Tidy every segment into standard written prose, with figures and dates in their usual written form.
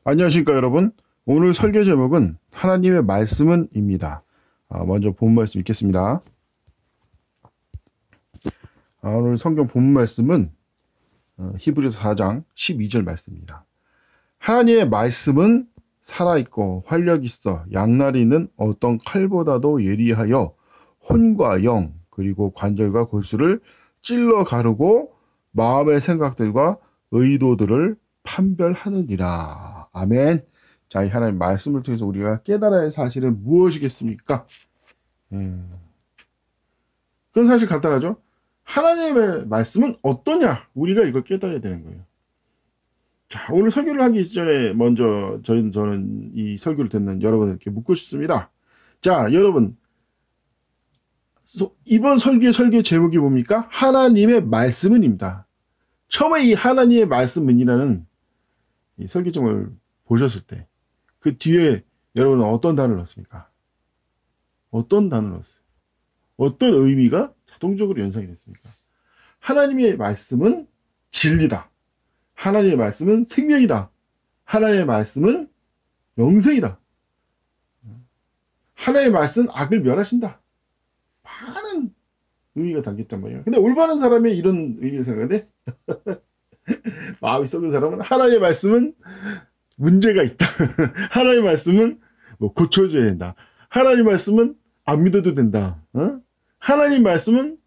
안녕하십니까 여러분. 오늘 설교 제목은 하나님의 말씀은입니다. 먼저 본 말씀 읽겠습니다. 오늘 성경 본 말씀은 히브리서 4장 12절 말씀입니다. 하나님의 말씀은 살아있고 활력있어 양날이 있는 어떤 칼보다도 예리하여 혼과 영 그리고 관절과 골수를 찔러 가르고 마음의 생각들과 의도들을 판별하느니라. 아멘. 자, 이 하나님의 말씀을 통해서 우리가 깨달아야 할 사실은 무엇이겠습니까? 그건 사실 간단하죠. 하나님의 말씀은 어떠냐? 우리가 이걸 깨달아야 되는 거예요. 자, 오늘 설교를 하기 이전에 먼저 저는 이 설교를 듣는 여러분에게 묻고 싶습니다. 자, 여러분, 이번 설교 제목이 뭡니까? 하나님의 말씀은입니다. 처음에 이 하나님의 말씀은이라는 이 설교점을 보셨을 때 그 뒤에 여러분은 어떤 단어를 넣었습니까? 어떤 단어를 넣었어요? 어떤 의미가 자동적으로 연상이 됐습니까? 하나님의 말씀은 진리다. 하나님의 말씀은 생명이다. 하나님의 말씀은 영생이다. 하나님의 말씀은 악을 멸하신다. 많은 의미가 담겼단 말이에요. 근데 올바른 사람이 이런 의미를 생각하는데 마음이 썩은 사람은 하나님의 말씀은 문제가 있다. 하나님의 말씀은 고쳐줘야 된다. 하나님의 말씀은 안 믿어도 된다. 하나님의 말씀은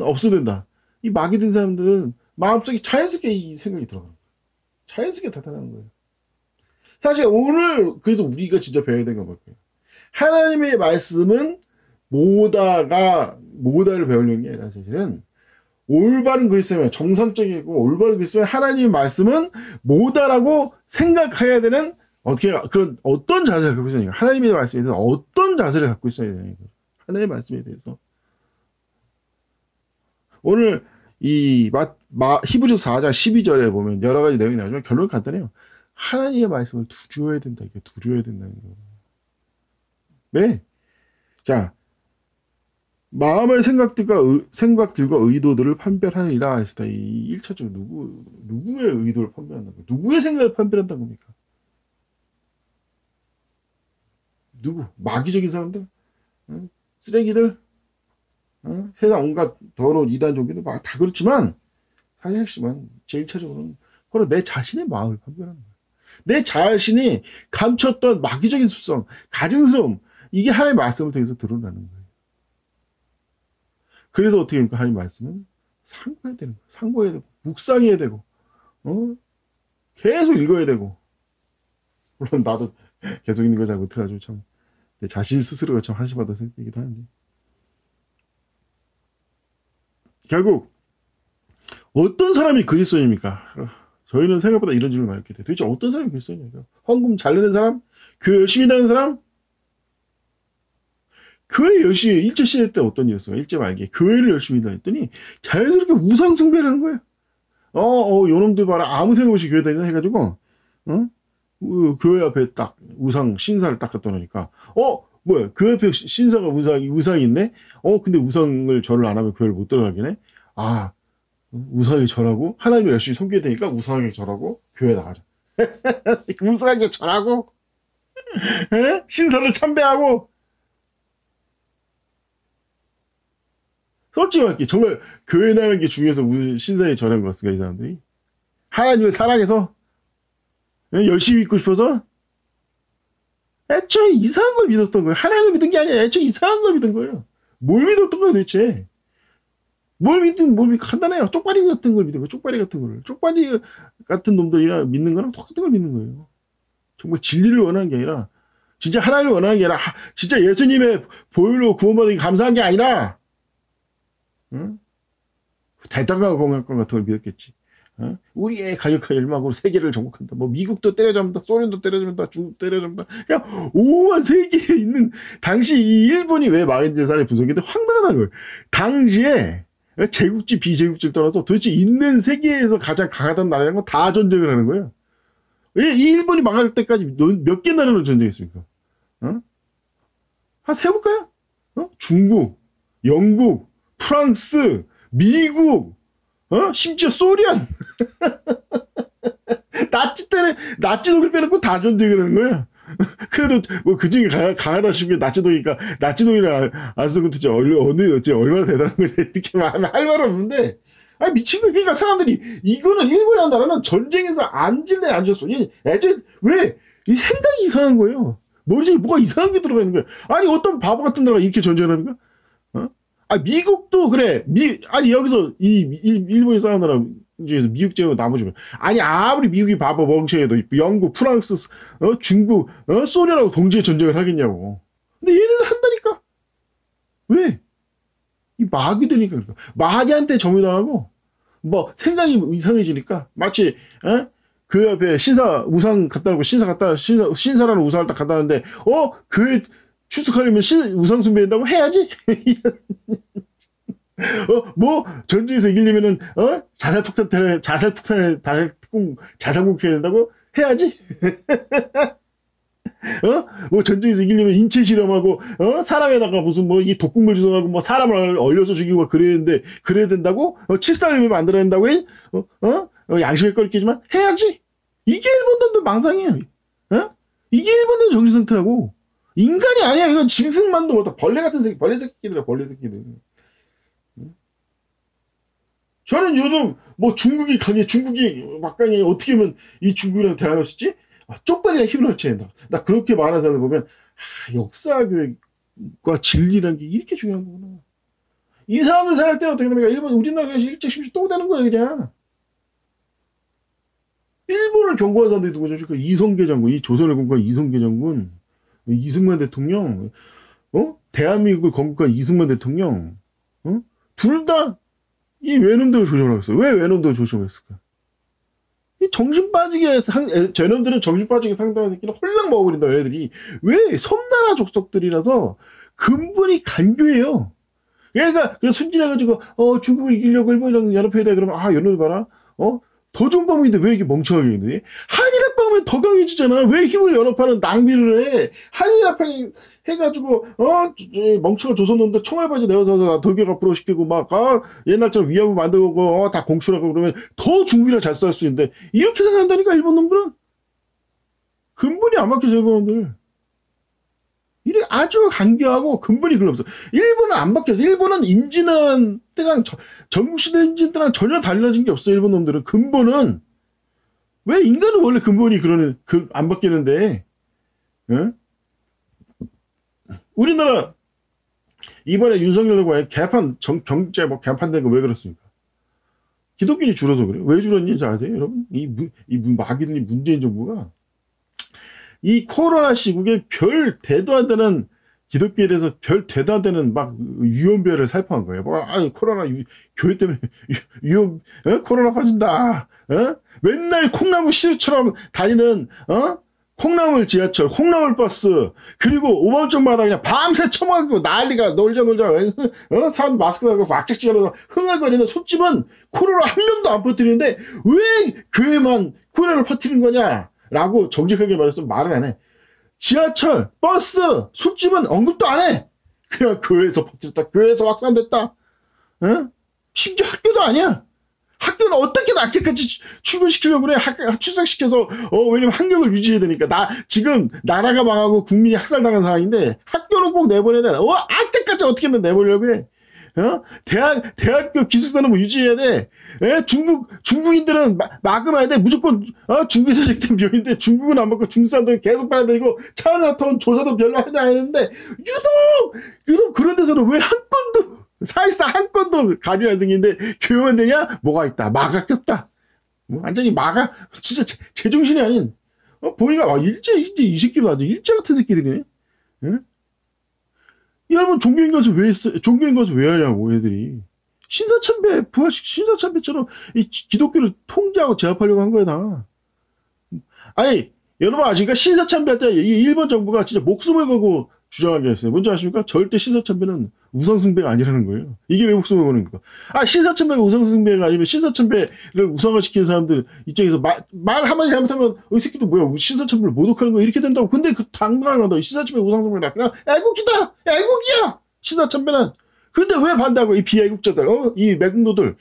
없어도 된다. 이 마귀 든 사람들은 마음속에 자연스럽게 이 생각이 들어가요. 자연스럽게 나타나는 거예요. 사실 오늘 그래서 우리가 진짜 배워야 되는 건 뭘까요? 하나님의 말씀은 모다를 배우려는 게 아니라 사실은 올바른 그리스도면 정상적이고 올바른 그리스도면 하나님의 말씀은 뭐다라고 생각해야 되는 어떤 자세를 갖고 있어야 되는 하나님의 말씀에 대해서 어떤 자세를 갖고 있어야 되는 거예요. 하나님의 말씀에 대해서 오늘 이 히브리서 4장 12절에 보면 여러 가지 내용이 나오지만 결론은 간단해요. 하나님의 말씀을 두려워야 된다. 이게 두려워야 된다는 거예요. 왜? 자. 마음의 생각들과 의도들을 판별하니라 했다. 이 1차적으로 누구의 의도를 판별한다는 거예요? 누구의 생각을 판별한다는 겁니까? 누구? 마귀적인 사람들? 쓰레기들? 세상 온갖 더러운 이단 종교들 막 다 그렇지만 사실 핵심은 제일 1차적으로는 바로 내 자신의 마음을 판별하는 거예요. 내 자신이 감췄던 마귀적인 습성, 가증스러움 이게 하나님의 말씀을 통해서 드러나는 거예요. 그래서 어떻게 합니까? 하나님 말씀은 상고해야 되는 거예요. 상고해야 되고, 묵상해야 되고, 계속 읽어야 되고. 물론 나도 계속 읽는 거 잘 못해가지고 참, 내 자신 스스로가 참 한심하다 생각이기도 하는데. 결국, 어떤 사람이 그리스도인입니까? 저희는 생각보다 이런 질문을 많이 했게 돼요. 도대체 어떤 사람이 그리스도인입니까? 헌금 잘 내는 사람? 교회 열심히 다니는 사람? 교회 열심히, 일제 시대 때 어떤 일이었어요? 일제 말기에 교회를 열심히 다녔더니 자연스럽게 우상 숭배를 하는 거예요. 요놈들 봐라. 아무 생각 없이 교회 다니나 해가지고, 교회 앞에 딱 우상, 신사를 딱 갖다 놓으니까, 뭐야, 교회 앞에 신사가 우상이 있네? 근데 우상을 절을 안 하면 교회를 못 들어가긴 해? 우상에 절하고, 하나님을 열심히 섬겨야 되니까 우상에 절하고, 교회 나가자. 우상에 절하고, 신사를 참배하고, 솔직히 말할게 정말 교회 나가는 게 중요해서 신사에 절한 것 같습니다. 이 사람들이 하나님을 사랑해서 열심히 믿고 싶어서 애초에 이상한 걸 믿었던 거예요. 하나님을 믿은 게 아니라 애초에 이상한 걸 믿은 거예요. 뭘 믿었던 거예요 도대체? 뭘 간단해요. 쪽발이 같은 걸 믿은 거예요. 쪽발이 같은 거를. 쪽발이 같은 놈들이랑 믿는 거랑 똑같은 걸 믿는 거예요. 정말 진리를 원하는 게 아니라 진짜 하나님을 원하는 게 아니라 진짜 예수님의 보혈로 구원받은 게 감사한 게 아니라 대단한 공약권 같은 걸 믿었겠지. 우리의 강력한 열망으로 세계를 정복한다. 뭐 미국도 때려잡는다, 소련도 때려잡는다, 중국 때려잡는다. 그냥 오만 세계에 있는 당시 이 일본이 왜 망했는지 사람이 분석했는데 황당한 거예요. 당시에 제국지 비제국지를 떠나서 도대체 있는 세계에서 가장 강하다는 나라라는 건 다 전쟁을 하는 거예요. 이 일본이 망할 때까지 몇 개 나라로 전쟁했습니까? 한 세볼까요? 중국, 영국, 프랑스, 미국, 심지어 소련. 나치 때는 나치 독일 빼놓고 다 전쟁을 하는 거야. 그래도 뭐 그중에 강하다 싶으면 나치 독이니까 나치 독일을 안 쓰고 도대체 얼마나 대단한 거지 이렇게 할 말 없는데 아니 미친 거야. 그러니까 사람들이 이거는 일본이라는 나라는 전쟁에서 안 질래 안 졌어. 애들 왜 이 생각이 이상한 거예요. 머리속에 뭐가 이상한 게 들어가 있는 거야. 아니 어떤 바보 같은 나라가 이렇게 전쟁을 합니까? 어? 아 미국도 그래. 아니 여기서 일본이 싸우는 나라 중에서 미국 제외 나머지 아니 아무리 미국이 바보 멍청해도 영국, 프랑스, 중국, 소련하고 동시에 전쟁을 하겠냐고. 근데 얘네들 한다니까. 왜? 이 마귀들이니까 그러니까. 마귀한테 점유당하고 뭐 생각이 이상해지니까 마치 그 옆에 우상 갖다 놓고 신사라는 우상을 딱 갖다 놨는데 교회 출석하려면 우상 숭배한다고 해야지. 뭐 전쟁에서 이기려면은 자살폭행해야 된다고 해야지. 뭐 전쟁에서 이기려면 인체 실험하고 사람에다가 무슨 뭐 이 독극물 주성하고 뭐 사람을 얼려서 죽이고 그래야 된다고 칠사를 만들어야 된다고 해? 양심에 꺼리겠지만 해야지. 이게 일본놈들 망상이에요. 이게 일본놈 정신 상태라고. 인간이 아니야. 이건 짐승만도 못하. 벌레 같은 새끼, 벌레 새끼들이야, 벌레 새끼들. 저는 요즘 뭐 중국이 막강히 어떻게 하면 이 중국이랑 대항할 수 있지? 쪽발이랑 힘을 합쳐야 된다. 나 그렇게 말하는 사람을 보면 역사 교육과 진리라는 게 이렇게 중요한 거구나. 이 사람들 생각할 때는 어떻게 됩니까? 우리나라에서 일제 심시 또 되는 거야 그냥. 일본을 경고한 사람들이 누구죠? 그 이성계 장군, 이 조선을 건국한 이성계 장군, 이승만 대통령, 대한민국을 건국한 이승만 대통령, 둘 다 이 외놈들을 조심하라고 했어요. 왜 외놈들을 조심했을까? 이 정신 빠지게 저놈들은 정신 빠지게 상당한 새끼는 홀랑 먹어버린다. 얘네들이 왜 섬나라 족속들이라서 근본이 간교해요. 그러니까 그래서 순진해가지고 중국을 이기려고 일본이랑 연합해야 돼. 그러면 얘네들 봐라. 더 좋은 방법인데 왜 이게 멍청하게 있니? 한일합하면 더 강해지잖아. 왜 힘을 연합하는 낭비를 해? 한일합 해가지고 멍청한 조선놈들 총알바지 내어서 돌격 앞으로 시키고 막 옛날처럼 위협을 만들고 다 공출하고 그러면 더 중국이랑 잘 싸울 수 있는데 이렇게 생각한다니까 일본 놈들은. 근본이 안 막혀져 일본 놈들. 이래 아주 간교하고 근본이 그런 없어. 일본은 안 바뀌어서 일본은 임진왜란 때랑 전국시대 임진 때랑 전혀 달라진 게 없어. 일본 놈들은 근본은 왜 인간은 원래 근본이 안 바뀌는데? 응? 우리나라 이번에 윤석열과 경제 개판된 거 왜 그렇습니까? 기독교인이 줄어서 그래. 왜 줄었는지 아세요, 여러분? 이 마귀들이 문재인 정부가 이 코로나 시국에 별 대도 안 되는 기독교에 대해서 별 대도 안 되는 막 유언별을 살포한 거예요. 코로나 교회 때문에 코로나 퍼진다. 맨날 콩나물 시루처럼 다니는 콩나물 지하철, 콩나물 버스, 그리고 오밤중마다 그냥 밤새 처먹고 난리가 놀자 사람 마스크 달고 왁짝 찍어서 흥얼거리는 술집은 코로나 한 명도 안 퍼뜨리는데 왜 교회만 코로나를 퍼뜨리는 거냐? 라고 정직하게 말해서 말을 안 해. 지하철, 버스, 술집은 언급도 안 해. 그냥 교회에서 퍼뜨렸다. 교회에서 확산됐다. 심지어 학교도 아니야. 학교는 어떻게 낙제까지 출근시키려고 그래. 출석시켜서 왜냐면 학력을 유지해야 되니까. 지금 나라가 망하고 국민이 학살당한 상황인데 학교는 꼭 내보내야 돼. 악재까지 어떻게든 내보려고 해. 대학교 기숙사는 뭐 유지해야 돼. 중국인들은 막음해야 돼. 무조건, 중국에서 시작된 병인데 중국은 안 먹고 중국 사람들은 계속 빨아야 되고, 차원화통 조사도 별로 해야 되는데, 그런 데서는 왜 한 건도, 사실상 한 건도 가려야 등인데, 교육만 되냐? 뭐가 있다. 마가 꼈다. 완전히 진짜 제정신이 아닌, 보니까, 일제 이 새끼도 아주 일제 같은 새끼들이네. 여러분, 종교인 것을 왜 하냐고, 애들이. 신사참배처럼 이 기독교를 통제하고 제압하려고 한 거야, 다. 아니, 여러분 아십니까? 신사참배 할 때 일본 정부가 진짜 목숨을 걸고 주장한 게 있어요. 뭔지 아십니까? 절대 신사참배는 우상숭배가 아니라는 거예요. 이게 왜 목숨을 거는 거야? 신사참배가 우상숭배가 아니면 신사참배를 우상화시키는 사람들 입장에서 말 한마디 잘못하면 이 새끼도 뭐야, 신사참배를 모독하는 거야, 이렇게 된다고. 근데 당당하다. 신사참배 우상숭배다. 그냥 애국이다! 애국이야! 신사참배는. 근데 왜 반대하고, 이 비애국자들, 이 매국노들,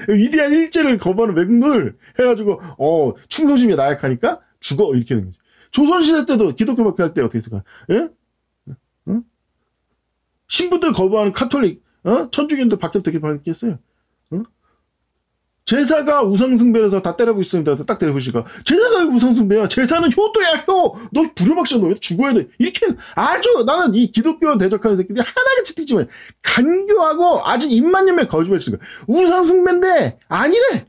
위대한 일제를 거부하는 매국노들 해가지고, 충성심이 나약하니까 죽어, 이렇게 되는 거지. 조선시대 때도 기독교 박해할 때 어떻게 했을까? 예? 응? 신부들 거부하는 카톨릭, 천주교인들 박해를 어떻게 박했겠어요? 제사가 우상숭배라서 다 때려보고 있습니다. 딱 때려보시니까. 제사가 왜 우상숭배야? 제사는 효도야, 효! 너 불효박씨야, 너 왜 죽어야 돼? 이렇게 아주 나는 이 기독교 대적하는 새끼들이 하나같이 뛰지만 간교하고 아직 입만 열면 거짓말 치는 거야. 우상숭배인데, 아니래!